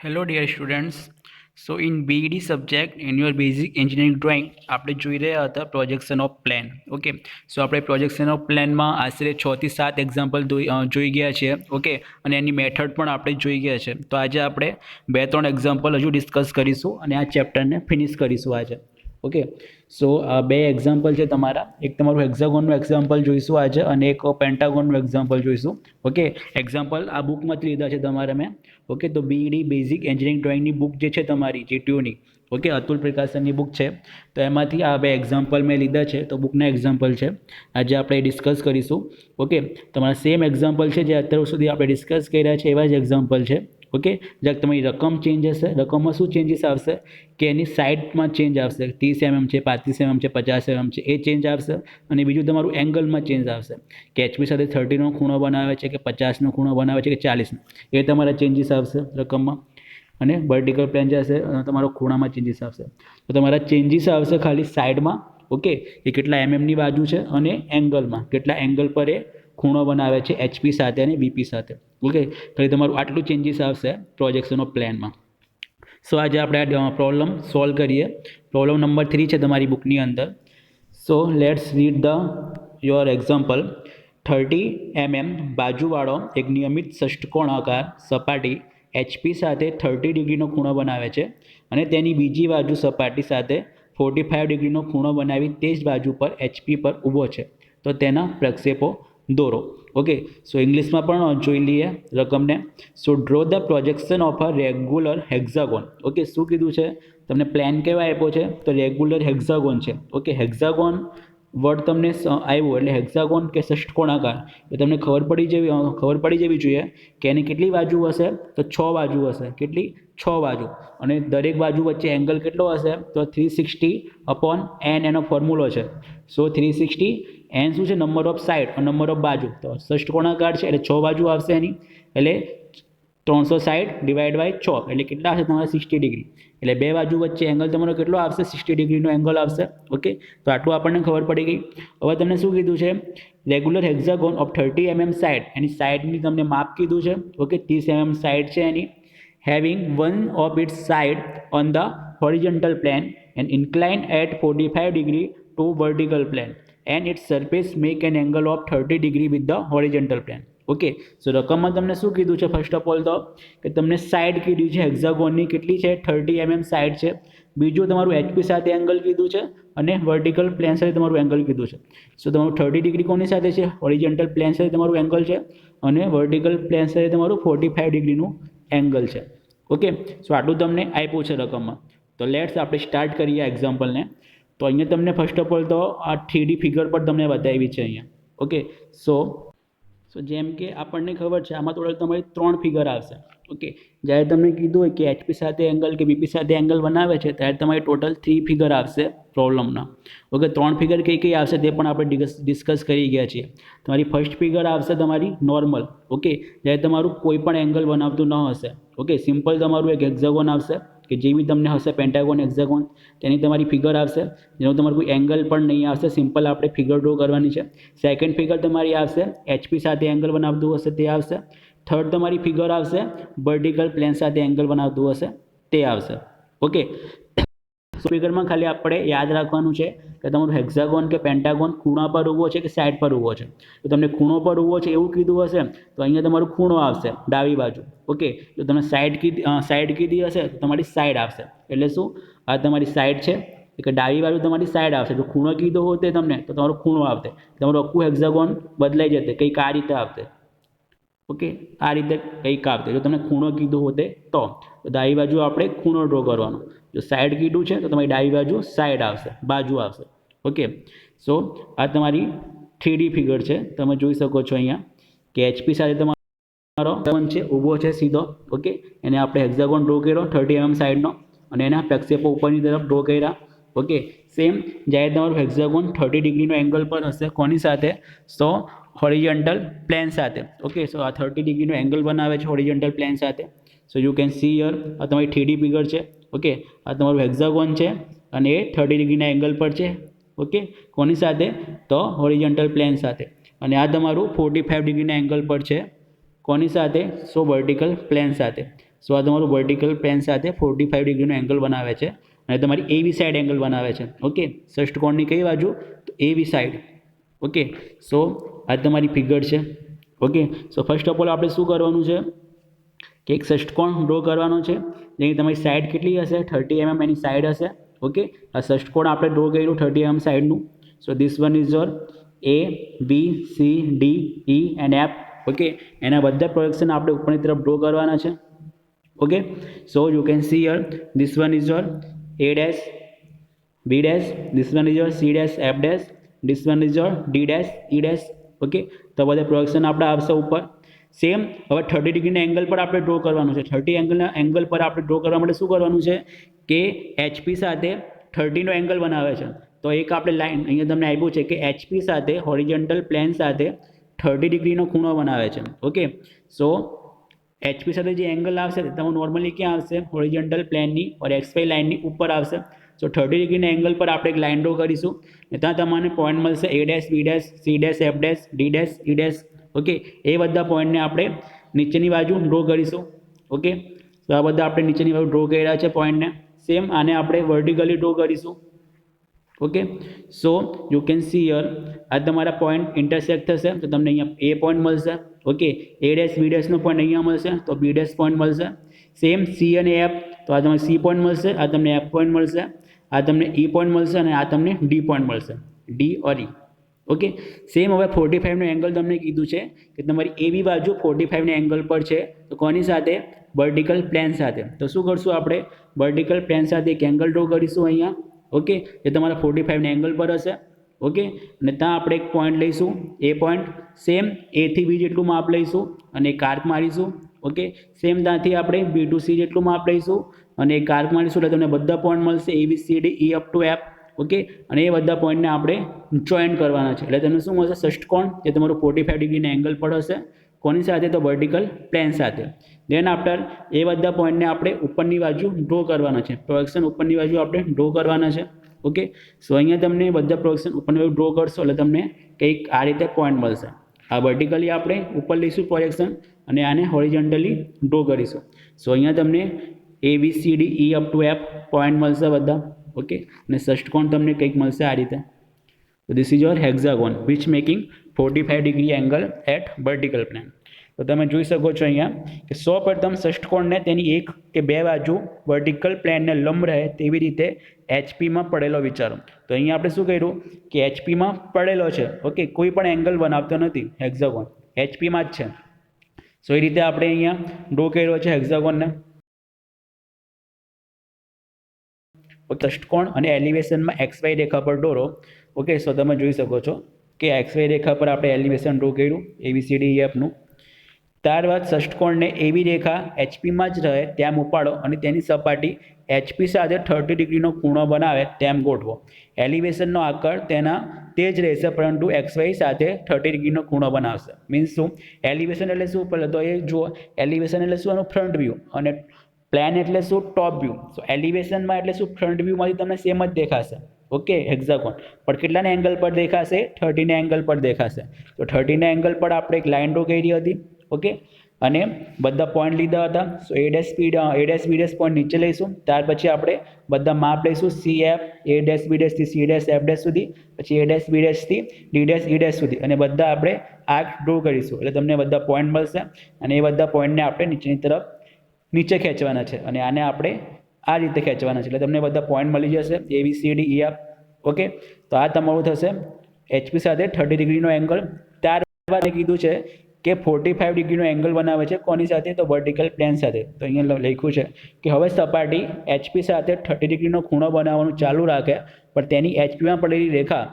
Hello dear students. So in BED subject in your basic engineering drawing આપણે જોઈ રહ્યા હતા પ્રોજેક્શન ઓફ પ્લેન. ઓકે, સો આપણે projection of પ્લેનમાં આશરે 6 થી 7 એક્ઝામ્પલ જોઈ ગયા છે. ઓકે, અને એની મેથડ પણ આપણે જોઈ ગયા છે. તો આજે આપણે 2-3 એક્ઝામ્પલ હજુ ડિસ્કસ કરીશું અને આ ચેપ્ટરને ફિનિશ કરીશું આજે. ઓકે, સો બે એક્ઝામ્પલ છે તમારા. એક તમારું હેક્ઝાગોનનું એક્ઝામ્પલ જોઈશું આજે અને એક પેન્ટાગોનનું એક્ઝામ્પલ જોઈશું. ઓકે, એક્ઝામ્પલ આ બુકમાંથી લીધા છે તમારે મેં. ઓકે, તો બીઈડી બેઝિક એન્જિનિયરિંગ ડ્રોઈંગની બુક જે છે તમારી જીટીયુની, ઓકે, અતુલ પ્રકાશનની બુક છે. તો એમાંથી આ બે એક્ઝામ્પલ મેં લીધા છે. તો બુકના એક્ઝામ્પલ છે, આજે આપણે ડિસ્કસ કરીશું. ઓકે, તમારા સેમ એક્ઝામ્પલ છે જે અત્યાર સુધી આપણે ડિસ્કસ કર્યા છે એવા જ એક્ઝામ્પલ છે. ઓકે, જ્યાં તમારી રકમ ચેન્જ હશે, રકમમાં શું ચેન્જીસ આવશે કે એની સાઇડમાં ચેન્જ આવશે. 30 mm છે, 35 mm છે, 50 mm છે, એ ચેન્જ આવશે. અને બીજું તમારું એંગલમાં ચેન્જ આવશે કે એચપી સાથે 30નો ખૂણો બનાવે છે કે 50નો ખૂણો બનાવે છે કે 40નો, એ તમારા ચેન્જીસ આવશે રકમમાં. અને વર્ટિકલ પ્લેન જે હશે તમારો ખૂણામાં ચેન્જીસ આવશે. તો તમારા ચેન્જીસ આવશે ખાલી સાઇડમાં. ઓકે, એ કેટલા એમએમની બાજુ છે અને એંગલમાં કેટલા એંગલ પર એ ખૂણો બનાવે છે એચપી સાથે અને વીપી સાથે. ઓકે, ખાલી તમારું આટલું ચેન્જીસ આવશે પ્રોજેક્શન ઓફ પ્લેનમાં. સો આજે આપણે આ પ્રોબ્લેમ સોલ્વ કરીએ. પ્રોબ્લેમ નંબર 3 છે તમારી બુકની અંદર. So let's read the your example. 30 mm બાજુવાળો એક નિયમિત ષષ્ઠકોણાકાર સપાટી એચપી સાથે 30 ડિગ્રીનો ખૂણો બનાવે છે અને તેની બીજી બાજુ સપાટી સાથે 45 ડિગ્રીનો ખૂણો બનાવી તે જ બાજુ પર એચપી પર ઊભો છે. તો તેના પ્રક્ષેપો દોરો. ઓકે, સો ઇંગ્લિશમાં પણ જોઈ લઈએ રકમને. So draw the projection of a regular hexagon. Okay, શું કીધું છે તમને? પ્લેન કેવા આપ્યો છે? તો રેગ્યુલર હેક્ઝાગોન છે. ઓકે, હેક્ઝાગોન વર્ડ તમને આવ્યું એટલે હેક્ઝાગોન કે ષષ્ઠકોણાકાર એ તમને ખબર પડી જવી જોઈએ કે એની કેટલી બાજુ હશે? તો 6 બાજુ હશે. કેટલી? 6 બાજુ. અને દરેક બાજુ વચ્ચે એંગલ કેટલો હશે? તો 360/n એનો ફોર્મ્યુલો છે. સો 360 n શું છે? નંબર ઓફ સાઇડ અને નંબર ઓફ બાજુ. તો ષષ્ઠકોણાકાર છે એટલે 6 બાજુ આવશે એની. એટલે 360 ડિવાઈડ બાય 6 એટલે કેટલા હશે તમારે? 60 ડિગ્રી. એટલે બે બાજુ વચ્ચે એંગલ તમારો કેટલો આવશે? 60 ડિગ્રીનો એંગલ આવશે. ઓકે, તો આટલું આપણને ખબર પડી ગઈ. હવે તમને શું કીધું છે? Regular hexagon of 30 mm side, એની સાઇડની તમને માપ કીધું છે. ઓકે, 30 mm સાઇડ છે એની. Having one of its side on the horizontal plane and incline at 45 degree to vertical plane and its surface make an angle of 30 degree with the horizontal plane. Okay, so રકમમાં તમને શું કીધું છે? First of all તો કે તમને side કીધી છે હેક્ઝાગોનની કેટલી છે? 30 mm સાઇડ છે. બીજું તમારું એચપી સાથે એંગલ કીધું છે અને વર્ટિકલ પ્લેન સાથે તમારું એંગલ કીધું છે. સો તમારું 30 ડિગ્રી કોની સાથે છે? હોરિઝોન્ટલ પ્લેન સાથે તમારું એંગલ છે અને વર્ટિકલ પ્લેન સાથે તમારું 45 ડિગ્રીનું એંગલ છે. ઓકે, સો આટલું તમને આપ્યું છે રકમમાં. તો લેટ્સ આપણે સ્ટાર્ટ કરીએ એક્ઝામ્પલને. તો અહીંયા તમને ફર્સ્ટ ઓફ ઓલ તો આ 3D ફિગર પર તમને બતાવી છે અહીંયા. ઓકે, સો જેમ કે આપણને ખબર છે આમાં ટોટલ તમારી 3 ફિગર આવશે. ઓકે, જ્યારે તમને કીધું હોય કે એચપી સાથે એંગલ કે બીપી સાથે એંગલ બનાવે છે ત્યારે તમારી ટોટલ 3 ફિગર આવશે પ્રોબ્લેમના. ઓકે, 3 ફિગર કઈ કઈ આવશે તે પણ આપણે ડિસ્કસ કરી ગયા છીએ. તમારી ફર્સ્ટ ફિગર આવશે તમારી નોર્મલ. ઓકે, જ્યારે તમારું કોઈ પણ એંગલ બનાવતું ન હશે. ઓકે, સિમ્પલ તમારું એક હેક્ઝાગોન આવશે કે જેવી તમને હશે પેન્ટાગોન, હેક્ઝાગોન, તેની તમારી ફિગર આવશે જેનું તમારું કોઈ એંગલ પણ નહીં આવશે. સિમ્પલ આપણે ફિગર ડ્રો કરવાની છે. સેકન્ડ ફિગર તમારી આવશે એચપી સાથે એંગલ બનાવતું હશે તે આવશે. થર્ડ તમારી ફિગર આવશે વર્ટિકલ પ્લેન સાથે એંગલ બનાવતું હશે તે આવશે. ઓકે, ફિગરમાં ખાલી આપણે યાદ રાખવાનું છે કે તમારું હેક્ઝાગોન કે પેન્ટાગોન ખૂણા પર ઊભો છે કે સાઈડ પર ઊભો છે. તો તમને ખૂણો પર ઊભો છે એવું કીધું હશે તો અહીંયા તમારું ખૂણો આવશે ડાબી બાજુ. ઓકે, જો તમે સાઈડ કીધી હશે તો તમારી સાઈડ આવશે. એટલે શું? આ તમારી સાઈડ છે કે ડાબી બાજુ તમારી સાઈડ આવશે. જો ખૂણો કીધો હોતે તમને તો તમારો ખૂણો આવશે. તમારું આખું હેક્ઝાગોન બદલાઈ જશે, કંઈક આ રીતે આવશે. ઓકે, આ રીતે કંઈક આવશે જો તમને ખૂણો કીધો હોતે તો ડાબી બાજુ આપણે ખૂણો ડ્રો કરવાનો. જો સાઈડ કીધું છે તો તમારી ડાબી બાજુ સાઈડ આવશે, બાજુ આવશે. ઓકે, સો આ તમારી 3D ફિગર છે. તમે જોઈ શકો છો અહીંયા કે એચપી સાથે તમારો છે ઊભો છે સીધો. ઓકે, એને આપણે હેક્ઝાગોન ડ્રો કર્યો 30 mm સાઈડનો અને એના પ્રક્ષેપો ઉપરની તરફ ડ્રો કર્યા. ઓકે, સેમ જ્યારે તમારું હેક્ઝાગોન 30 ડિગ્રીનો એંગલ પર હશે કોની સાથે? સો હોરિઝોન્ટલ પ્લેન સાથે. ઓકે, સો આ 30 ડિગ્રીનો એંગલ બનાવે છે હોરિઝોન્ટલ પ્લેન સાથે. સો યુ કેન સી હિયર આ તમારી 3D ફિગર છે. ઓકે, આ તમારું હેક્ઝાગોન છે અને એ 30 ડિગ્રીના એંગલ પર છે. ઓકે, કોની સાથે? તો હોરિઝોન્ટલ પ્લેન સાથે. અને આ તમારું 45 ડિગ્રીના એંગલ પર છે કોની સાથે? સો વર્ટિકલ પ્લેન સાથે. સો આ તમારું વર્ટિકલ પ્લેન સાથે 45 ડિગ્રીનો એંગલ બનાવે છે અને તમારી એવી સાઈડ એંગલ બનાવે છે. ઓકે, ષષ્ઠકોણની કઈ બાજુ? તો એવી સાઈડ. ઓકે, સો આ તમારી ફિગર છે. Okay, so first of all આપણે શું કરવાનું છે કે એક ષષ્ઠકોણ ડ્રો કરવાનો છે, જેની તમારી સાઈડ કેટલી હશે? 30 mm એની સાઈડ હશે. ઓકે, આ ષષ્ઠકોણ આપણે ડ્રો કર્યું 30 mm સાઈડનું. So this one is your A, B, C, D, E and F. Okay, એના બધા પ્રોજેક્શન આપણે ઉપરની તરફ ડ્રો કરવાના છે. Okay, so you can see here this one is your A dash, B dash, this one is your C dash, F dash, this one is your D dash, E dash. Okay, તો બધા projection આપણે આવશે ઉપર. Same હવે 30 ડિગ્રીના angle પર આપણે draw કરવાનું છે. 30 એંગલ પર આપણે ડ્રો કરવા માટે શું કરવાનું છે કે HP સાથે 30નો એંગલ બનાવે છે. તો એક આપણે લાઈન અહીંયા તમને આપ્યું છે કે HP સાથે હોરિઝોન્ટલ પ્લેન સાથે 30 ડિગ્રીનો ખૂણો બનાવે છે. ઓકે, સો HP સાથે જે એંગલ આવશે તે તમે નોર્મલી ક્યાં આવશે? હોરિઝોન્ટલ પ્લેનની ઓર XY લાઇનની ઉપર આવશે. સો 30 ડિગ્રીના એંગલ પર આપણે એક લાઇન ડ્રો કરીશું અને ત્યાં તમને પોઈન્ટ મળશે A dash, B dash, C dash, F dash, D dash, E dash. Okay, એ બધા પોઈન્ટને આપણે નીચેની બાજુ ડ્રો કરીશું. ઓકે, તો આ બધા આપણે નીચેની બાજુ ડ્રો કર્યા છે પોઈન્ટને. સેમ આને આપણે વર્ટિકલી ડ્રો કરીશું. Okay, so you can see here આ તમારા પોઈન્ટ ઇન્ટરસેક્ટ થશે તો તમને અહીંયા A પોઈન્ટ મળશે. ઓકે, A ડેશ, B ડેશનો પોઈન્ટ અહીંયા મળશે તો B ડેશ પોઈન્ટ મળશે. સેમ C અને F, તો આ તમને C પોઈન્ટ મળશે, આ તમને F પોઈન્ટ મળશે, આ તમને E પોઈન્ટ મળશે અને આ તમને D પોઈન્ટ મળશે, D ઓર E. ઓકે, સેમ હવે 45નો એંગલ તમને કીધું છે કે તમારી એવી બાજુ 45ના એંગલ પર છે તો કોની સાથે? વર્ટિકલ પ્લેન સાથે. તો શું કરશું આપણે? વર્ટિકલ પ્લેન સાથે એક એંગલ ડ્રો કરીશું અહીંયા. ઓકે, એ તમારા 45ના એંગલ પર હશે. ઓકે, અને ત્યાં આપણે એક પોઈન્ટ લઈશું A પોઈન્ટ. સેમ A થી B જેટલું માપ લઈશું અને એક આર્ક મારીશું. ઓકે, સેમ ત્યાંથી આપણે B to C જેટલું માપ લઈશું અને એક આર્ક મારીશું એટલે તમને બધા પોઈન્ટ મળશે A, B, C, D, E up to F. Okay, અને એ બધા પોઈન્ટને આપણે જોઈન્ટ કરવાના છે એટલે તમને શું મળશે? ષષ્ઠકોણ જે તમારું 45 ડિગ્રીના એંગલ પર હશે. કોની સાથે? તો વર્ટિકલ પ્લેન સાથે. દેન આફ્ટર એ બધા પોઈન્ટને આપણે ઉપરની બાજુ ડ્રો કરવાના છે. પ્રોજેક્શન ઉપરની બાજુ આપણે ડ્રો કરવાના છે. ઓકે, સો અહીંયા તમને બધા પ્રોજેક્શન ઉપરની બાજુ ડ્રો કરશો એટલે તમને કંઈક આ રીતે પોઈન્ટ મળશે. આ વર્ટિકલી આપણે ઉપર લઈશું પ્રોજેક્શન અને આને હોરિઝોન્ટલી ડ્રો કરીશું. સો અહીંયા તમને A, B, C, D, E up to F point મળશે બધા. ઓકે, અને ષષ્ઠકોણ તમને કંઈક મળશે આ રીતે. તો this is your hexagon which making 45 degree angle at vertical plane. તો તમે જોઈ શકો છો અહીંયા કે સૌપ્રથમ ષષ્ઠકોણને તેની એક કે બે બાજુ વર્ટિકલ પ્લેનને લંબ રહે તેવી રીતે HPમાં પડેલો વિચારો. તો અહીંયા આપણે શું કર્યું કે HPમાં પડેલો છે. ઓકે, કોઈ પણ એંગલ બનાવતો નથી હેક્ઝાગોન, HPમાં જ છે. સો એ રીતે આપણે અહીંયા ડ્રો કર્યો છે હેક્ઝાગોનને. ષષ્ઠકોણ અને એલિવેશનમાં XY રેખા પર દોરો. ઓકે, સો તમે જોઈ શકો છો કે XY રેખા પર આપણે એલિવેશન ડ્રો કર્યું ABCDEFનું. ત્યારબાદ ષષ્ઠકોણને એવી રેખા HPમાં જ રહે તેમ ઉપાડો અને તેની સપાટી HP સાથે 30 ડિગ્રીનો ખૂણો બનાવે તેમ ગોઠવો. એલિવેશનનો આકાર તેના તે જ રહેશે પરંતુ XY સાથે 30 ડિગ્રીનો ખૂણો બનાવશે. મીન્સ શું? એલિવેશન એટલે શું? પહેલાં તો એ જુઓ, એલિવેશન એટલે શું? એનું ફ્રન્ટ વ્યૂ અને પ્લેન એટલે શું? Top view. સો એલિવેશનમાં એટલે શું? ફ્રન્ટ વ્યૂમાંથી તમને સેમ જ દેખાશે. ઓકે, હેક્ઝાગોન પણ કેટલાના એંગલ પર દેખાશે? 30ના એંગલ પર દેખાશે. તો 30ના એંગલ પર આપણે એક લાઇન ડ્રો કરી હતી. ઓકે, અને બધા પોઈન્ટ લીધા હતા. સો A dash, B dash point નીચે લઈશું. ત્યાર પછી આપણે બધા માપ લઈશું CF, A dash, B ડેશથી C dash, F dash સુધી, પછી A dash, B ડેશથી D dash, E dash સુધી અને બધા આપણે આર્ક ડ્રો કરીશું એટલે તમને બધા પોઈન્ટ મળશે અને એ બધા પોઈન્ટને આપણે નીચેની તરફ નીચે ખેંચવાના છે અને આને આપણે આ રીતે ખેંચવાના છે એટલે તમને બધા પોઈન્ટ મળી જશે ABCDEF. ઓકે, તો આ તમારું થશે HP સાથે 30 ડિગ્રીનો એંગલ. ત્યારબાદ કીધું છે કે 45 ડિગ્રીનો એંગલ બનાવે છે કોની સાથે? તો વર્ટિકલ પ્લેન સાથે. તો અહીંયા લખ્યું છે કે હવે સપાટી HP સાથે 30 ડિગ્રીનો ખૂણો બનાવવાનું ચાલુ રાખે પણ તેની HPમાં પડેલી રેખા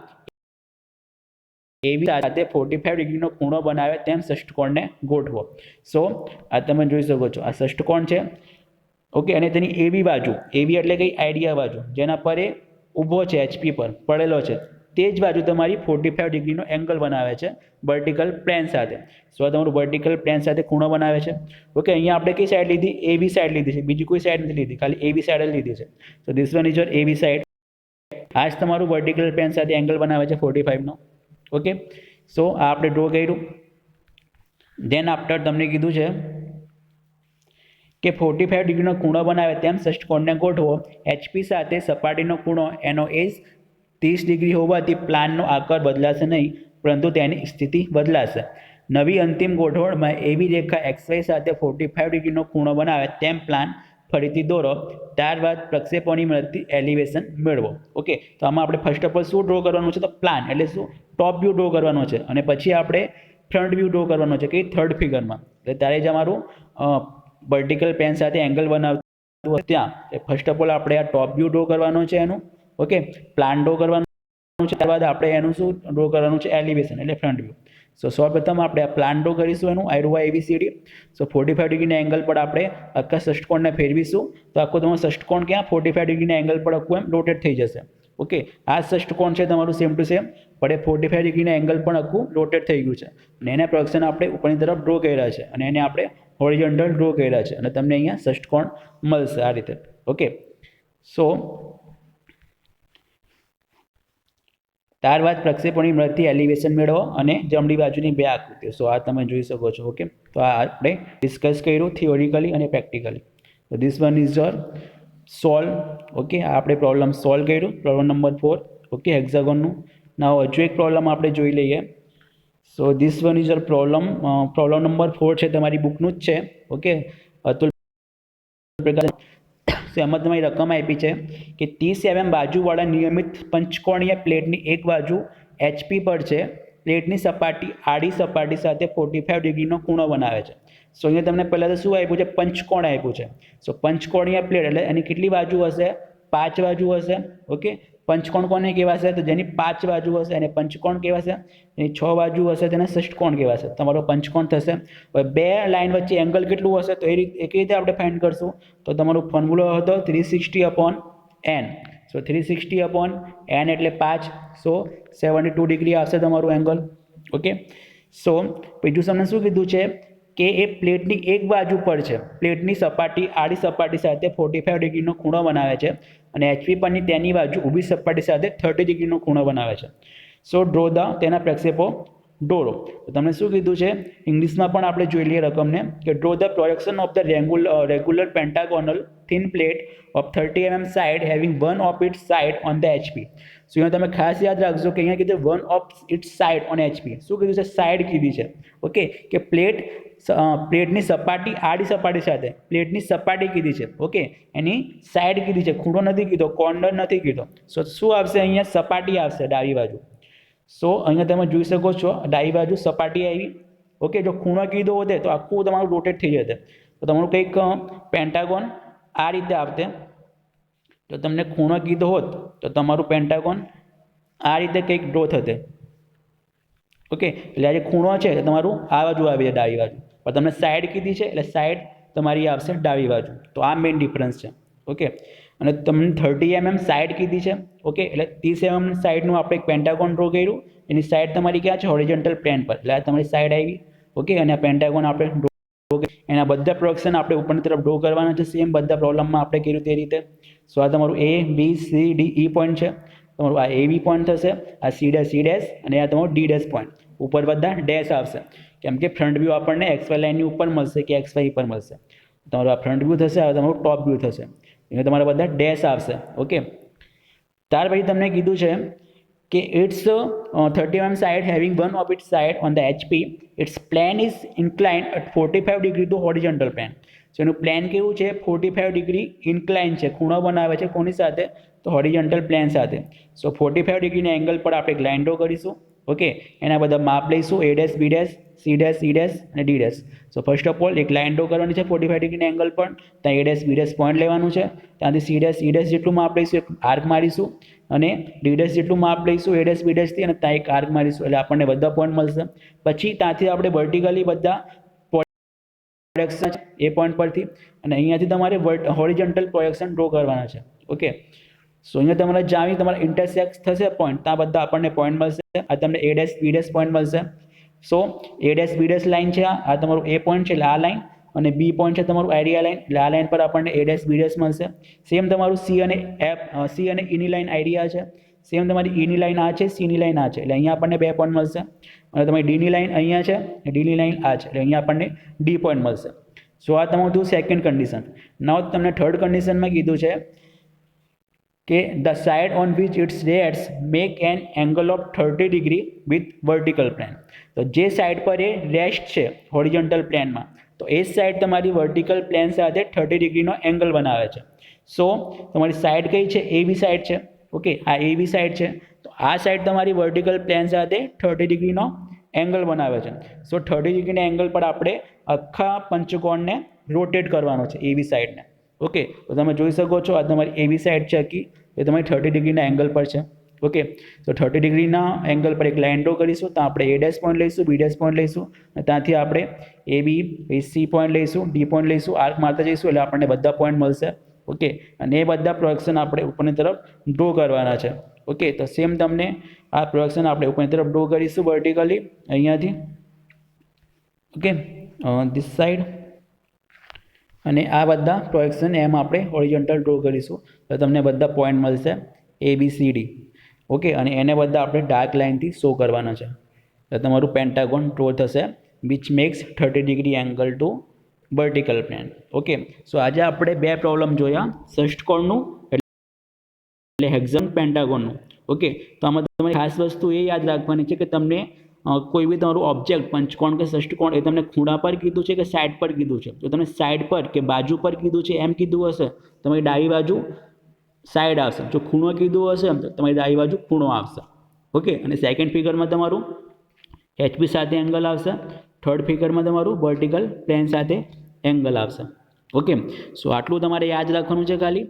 એવી સાથે 45 ડિગ્રીનો ખૂણો બનાવે તેમ ષષ્ઠકોણને ગોઠવો. સો આ તમે જોઈ શકો છો, આ ષષ્ઠકોણ છે. ઓકે, અને તેની એવી બાજુ, એવી એટલે કઈ? આઈડિયા બાજુ, જેના પર એ ઊભો છે, HP પર પડેલો છે, તે જ બાજુ તમારી 45 ડિગ્રીનો એંગલ બનાવે છે વર્ટિકલ પ્લેન સાથે. સો આ તમારું વર્ટિકલ પ્લેન સાથે ખૂણો બનાવે છે. ઓકે, અહીંયા આપણે કઈ સાઈડ લીધી? AB સાઈડ લીધી છે, બીજી કોઈ સાઈડ નથી લીધી, ખાલી AB સાઈડ જ લીધી છે. તો this one is your AB side. આ જ તમારું વર્ટિકલ પ્લેન સાથે એંગલ બનાવે છે 45નો. ઓકે, સો આ આપણે ડ્રો કર્યું. ધેન આફ્ટર તમને કીધું છે કે 45 ડિગ્રીનો ખૂણો બનાવે તેમ ષષ્ટકોણને ગોઠવો. HP સાથે સપાટીનો ખૂણો એનો એજ 30 ડિગ્રી હોવાથી પ્લાનનો આકાર બદલાશે નહીં, પરંતુ તેની સ્થિતિ બદલાશે. નવી અંતિમ ગોઠવણમાં એવી રેખા XY સાથે 45 ડિગ્રીનો ખૂણો બનાવે તેમ પ્લાન ફરીથી દોરો. ત્યારબાદ પ્રક્ષેપોની મદદથી એલિવેશન મેળવો. ઓકે, તો આમાં આપણે ફર્સ્ટ ઓફ ઓલ શું ડ્રો કરવાનું છે? તો પ્લાન એટલે શું? ટોપ વ્યૂ ડ્રો કરવાનો છે, અને પછી આપણે ફ્રન્ટ વ્યૂ ડ્રો કરવાનો છે કે થર્ડ ફિગરમાં. એટલે ત્યારે જ અમારું વર્ટિકલ પેન સાથે એંગલ બનાવતું હોય ત્યાં ફર્સ્ટ ઓફ ઓલ આપણે આ ટોપ વ્યૂ ડ્રો કરવાનો છે એનું. ઓકે, પ્લાન ડ્રો કરવાનું છે, ત્યારબાદ આપણે એનું શું ડ્રો કરવાનું છે? એલિવેશન એટલે ફ્રન્ટ વ્યૂ. સો સૌપ્રથમ આપણે આ પ્લાન ડ્રો કરીશું એનું આઈડવા ABCD. સો 45 ડિગ્રીના એંગલ પર આપણે આખા ષષ્ટકોણને ફેરવીશું, તો આખો તમારો ષષ્ટકોણ ક્યાં 45 ડિગ્રીના એંગલ પર આખું એમ રોટેટ થઈ જશે. ઓકે, આ ષષ્ટકોણ છે તમારું સેમ ટુ સેમ પણ 45 ડિગ્રીના એંગલ પણ આખું રોટેટ થઈ ગયું છે, અને એના પ્રોજેક્શન આપણે ઉપરની તરફ ડ્રો કર્યા છે, અને એને આપણે હોરિઝોન્ટલ ડ્રો કર્યા છે, અને તમને અહીંયા ષષ્ટકોણ મળશે આ રીતે. ઓકે, સો ત્યારબાદ પ્રક્ષેપણની મદદથી એલિવેશન મેળવો અને જમણી બાજુની બે આકૃતિઓ. સો આ તમે જોઈ શકો છો. ઓકે, તો આ આપણે ડિસ્કસ કર્યું થિયોરિકલી અને પ્રેક્ટિકલી. તો this one is your solve. Okay, આપણે પ્રોબ્લેમ સોલ્વ કર્યું, પ્રોબ્લેમ નંબર 4. ઓકે, હેક્ઝાગોનનું. નાવ હજુ એક પ્રોબ્લેમ આપણે જોઈ લઈએ. સો this one is your problem number 4 છે, તમારી બુકનું જ છે. ઓકે, અતુલ પ્રકાશ. એમાં તમારી રકમ આપી છે કે 30 mm બાજુવાળા નિયમિત પંચકોણીય પ્લેટની એક બાજુ HP પર છે. પ્લેટની સપાટી આડી સપાટી સાથે 45 ડિગ્રીનો ખૂણો બનાવે છે. સો અહીંયા તમને પહેલાં તો શું આપ્યું છે? પંચકોણ આપ્યું છે. સો પંચકોણીય પ્લેટ એટલે એની કેટલી બાજુ હશે? 5 બાજુ હશે. ઓકે, પંચકોણ કોને કહેવાશે? તો જેની 5 બાજુ હશે એને પંચકોણ કહેવાશે, એની 6 બાજુ હશે તેને ષષ્ટકોણ કહેવાશે. તમારો પંચકોણ થશે. હવે બે લાઇન વચ્ચે એંગલ કેટલું હશે? તો એક રીતે આપણે ફાઇન્ડ કરશું. તો તમારું ફોર્મ્યુલો હતો 360/n. સો 360/n એટલે 5. સો 72 ડિગ્રી આવશે તમારું એંગલ. ઓકે, સો બીજું તમને શું કીધું છે કે એ પ્લેટની એક બાજુ પર છે. પ્લેટની સપાટી આડી સપાટી સાથે 45 ડિગ્રીનો ખૂણો બનાવે છે, અને HP પરની તેની બાજુ ઊભી સપાટી સાથે 30 ડિગ્રીનો ખૂણો બનાવે છે. સો ડ્રો ધ તેના પ્રક્ષેપો દોરો. તો તમને શું કીધું છે? ઇંગ્લિશમાં પણ આપણે જોઈ લઈએ રકમને કે draw the projection of the regular pentagonal thin plate of 30 mm side having one of its side on the HP. સો અહીંયા તમે ખાસ યાદ રાખજો કે અહીંયા કીધું one of its side on HP. શું કીધું છે? સાઇડ કીધી છે. ઓકે, કે પ્લેટની સપાટી આડી સપાટી સાથે પ્લેટની સપાટી કીધી છે. ઓકે, એની સાઇડ કીધી છે, ખૂણો નથી કીધો, કોર્નર નથી કીધો. સો શું આવશે? અહીંયા સપાટી આવશે ડાબી બાજુ. સો અહીંયા તમે જોઈ શકો છો ડાબી બાજુ સપાટી આવી. ઓકે, જો ખૂણો કીધો હોતે તો આખું તમારું રોટેટ થઈ જશે. તો તમારું કંઈક પેન્ટાગોન આ રીતે આવતે. તો તમને ખૂણો કીધો હોત તો તમારું પેન્ટાગોન આ રીતે કંઈક ડ્રો થતે. ઓકે, એટલે આ જે ખૂણો છે તમારું આ બાજુ આવી જાય ડાબી બાજુ, પણ તમને સાઈડ કીધી છે એટલે સાઈડ તમારી આવશે ડાબી બાજુ. તો આ મેઇન ડિફરન્સ છે. ઓકે, અને તમને 30 mm સાઈડ કીધી છે. ઓકે, એટલે 30 mm સાઈડનું આપણે એક પેન્ટાગોન ડ્રો કર્યું, એની સાઈડ તમારી ક્યાં છે? હોરિઝોન્ટલ પ્લેન પર. એટલે આ તમારી સાઈડ આવી. ઓકે, અને આ પેન્ટાગોન આપણે ડ્રો એના બધા પ્રોજેક્શન આપણે ઉપરની તરફ ડ્રો કરવાના છે, સેમ બધા પ્રોબ્લેમમાં આપણે કર્યું તે રીતે. સો આ તમારું ABCDE પોઈન્ટ છે. તમારું આ AB પોઈન્ટ થશે, આ C' અને આ તમારું D' પોઈન્ટ. ઉપર બધા ડેશ આવશે, કેમ કે ફ્રન્ટ વ્યૂ આપણને XY લાઇનની ઉપર મળશે કે XY પર મળશે. તમારું આ ફ્રન્ટ વ્યૂ થશે, આ તમારું ટોપ વ્યૂ થશે. એટલે તમારા બધા ડેશ આવશે. ઓકે, ત્યાર પછી તમને કીધું છે કે it's 30 mm side having one of its side on the HP. It's plane is inclined at 45 degree to horizontal plane. So એનું પ્લેન કેવું છે? 45 ડિગ્રી ઇન્ક્લાઇન છે, ખૂણો બનાવે છે કોની સાથે? તો હોરિઝોન્ટલ પ્લેન સાથે. સો 45 ડિગ્રીના એંગલ પર આપણે એક લાઇન ડ્રો કરીશું. ઓકે, એના બધા માપ લઈશું A', B', C', C' અને D'. So first of all એક લાઇન ડ્રો કરવાની છે 45 ડિગ્રીના એંગલ પર. ત્યાં A', B' પોઈન્ટ લેવાનું છે, ત્યાંથી C', જેટલું માપ લઈશું, એક આર્ક મારીશું, અને D' જેટલું માપ લઈશું A', B' થી, અને ત્યાં એક આર્ક મારીશું, એટલે આપણને બધા પોઈન્ટ મળશે. પછી ત્યાંથી આપણે વર્ટિકલી બધા પ્રોજેક્શન એ પોઈન્ટ પરથી, અને અહીંયાથી તમારે હોરિઝોન્ટલ પ્રોજેક્શન ડ્રો કરવાના છે. ઓકે, સો અહીંયા તમારે જ્યાં તમારે ઇન્ટરસેક્ટ થશે પોઈન્ટ, ત્યાં બધા આપણને પોઈન્ટ મળશે. આ તમને A', B' પોઈન્ટ મળશે. સો A', B' લાઇન છે, આ તમારું A પોઈન્ટ છે એટલે આ લાઇન, અને B પોઈન્ટ છે તમારું આઈડિયા લાઇન, એટલે આ લાઇન પર આપણને A', B' મળશે. સેમ તમારું C અને E ની લાઇન આઈડિયા છે. સેમ તમારી ઈની લાઈન આ છે, સીની લાઈન આ છે, એટલે અહીંયા આપણને 2 પોઈન્ટ મળશે. અને તમારી ડીની લાઈન અહીંયા છે, ડીની લાઈન આ છે, એટલે અહીંયા આપણને ડી પોઈન્ટ મળશે. સો આ તમારું થયું સેકન્ડ કન્ડિશન. નાવ તમને થર્ડ કન્ડિશનમાં કીધું છે કે the side on which it's rest make an angle of 30 degree with vertical plane. તો જે સાઇડ પર એ રેસ્ટ છે હોરિઝોન્ટલ પ્લેનમાં, તો એ સાઇડ તમારી વર્ટિકલ પ્લેન સાથે 30 ડિગ્રીનો એંગલ બનાવે છે. સો તમારી સાઇડ કઈ છે? એ બી સાઇડ છે. ઓકે, આ એ બી સાઇડ છે. તો આ સાઇડ તમારી વર્ટિકલ પ્લેન સાથે 30 ડિગ્રીનો એંગલ બનાવે છે. સો 30 ડિગ્રીના એંગલ પર આપણે આખા પંચકોણને રોટેટ કરવાનો છે, એવી સાઇડને. ઓકે, તો તમે જોઈ શકો છો આ તમારી એવી સાઇડ છે આખી, એ તમારી 30 ડિગ્રીના એંગલ પર છે. ઓકે, તો 30 ડિગ્રીના એંગલ પર એક લાઇન ડ્રો કરીશું. તો આપણે એ ડેશ પોઈન્ટ લઈશું, બી ડેશ પોઈન્ટ લઈશું, અને ત્યાંથી આપણે એ બી સી પોઈન્ટ લઈશું, ડી પોઈન્ટ લઈશું, આર્ક મારતા જઈશું એટલે આપણને બધા પોઈન્ટ મળશે. ઓકે, અને એ બધા પ્રોજેક્શન આપણે ઉપરની તરફ ડ્રો કરવાના છે. ઓકે, તો સેમ તમને આ પ્રોજેક્શન આપણે ઉપરની તરફ ડ્રો કરીશું વર્ટિકલી અહીંયાથી. ઓકે, ધીસ સાઈડ, અને આ બધા પ્રોજેક્શન એમ આપણે હોરિઝોન્ટલ ડ્રો કરીશું તો તમને બધા પોઈન્ટ મળશે એ બી સી ડી. ઓકે, અને એને બધા આપણે ડાર્ક લાઇનથી શો કરવાના છે. તો તમારું પેન્ટાગોન ડ્રો થશે which makes 30 degree angle to vertical plane. Okay, so આજે આપણે 2 પ્રોબ્લેમ જોયા, ષષ્ઠકોણનું એટલે હેક્ઝાગોન, પેન્ટાગોનનું. ઓકે, તો આમાં તમારી ખાસ વસ્તુ એ યાદ રાખવાની છે કે તમને કોઈ બી તમારું ઓબ્જેક્ટ પંચકોણ કે ષષ્ઠકોણ એ તમને ખૂણા પર કીધું છે કે સાઈડ પર કીધું છે. તો તમે સાઈડ પર કે બાજુ પર કીધું છે એમ કીધું હશે તમારી ડાબી બાજુ સાઈડ આવશે. જો ખૂણો કીધું હશે તો તમારી ડાબી બાજુ ખૂણો આવશે. ઓકે, અને સેકન્ડ ફિગરમાં તમારું એચપી સાથે એંગલ આવશે. થર્ડ ફિગરમાં તમારું વર્ટિકલ પ્લેન સાથે એંગલ આવશે. ઓકે, સો આટલું તમારે યાદ રાખવાનું છે ખાલી.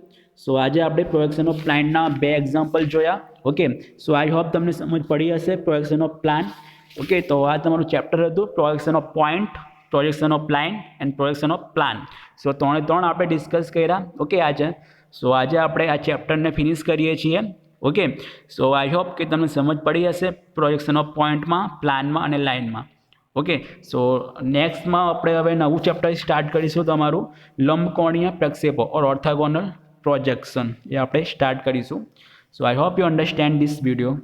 સો આજે આપણે પ્રોજેક્શન ઓફ પ્લાનના 2 એક્ઝામ્પલ જોયા. ઓકે, સો આઈ હોપ તમને સમજ પડી હશે પ્રોજેક્શન ઓફ પ્લાન. ઓકે, તો આ તમારું ચેપ્ટર હતું projection of point, projection of line and projection of plan. So 3 આપણે ડિસ્કસ કર્યા. ઓકે, આજે સો આજે આપણે આ ચેપ્ટરને ફિનિશ કરીએ છીએ. ઓકે, સો આઈ હોપ કે તમને સમજ પડી હશે પ્રોજેક્શન ઓફ પોઈન્ટમાં, પ્લાનમાં અને લાઇનમાં. ઓકે, સો નેક્સ્ટમાં આપણે હવે નવું ચેપ્ટર સ્ટાર્ટ કરીશું તમારું લંબકોણીય પ્રક્ષેપો ઓર ઓર્થોગોનલ પ્રોજેક્શન, એ આપણે સ્ટાર્ટ કરીશું. So I hope you understand this video.